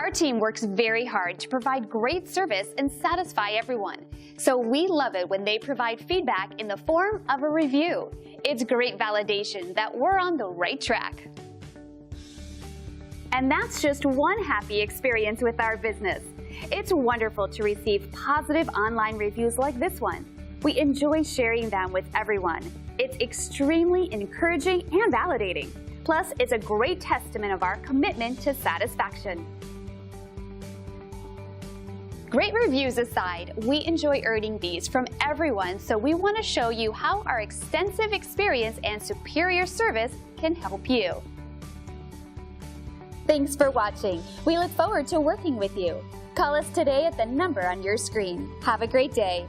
Our team works very hard to provide great service and satisfy everyone, so we love it when they provide feedback in the form of a review. It's great validation that we're on the right track. And that's just one happy experience with our business. It's wonderful to receive positive online reviews like this one. We enjoy sharing them with everyone. It's extremely encouraging and validating. Plus, it's a great testament of our commitment to satisfaction. Great reviews aside, we enjoy earning these from everyone, so we want to show you how our extensive experience and superior service can help you. Thanks for watching. We look forward to working with you. Call us today at the number on your screen. Have a great day.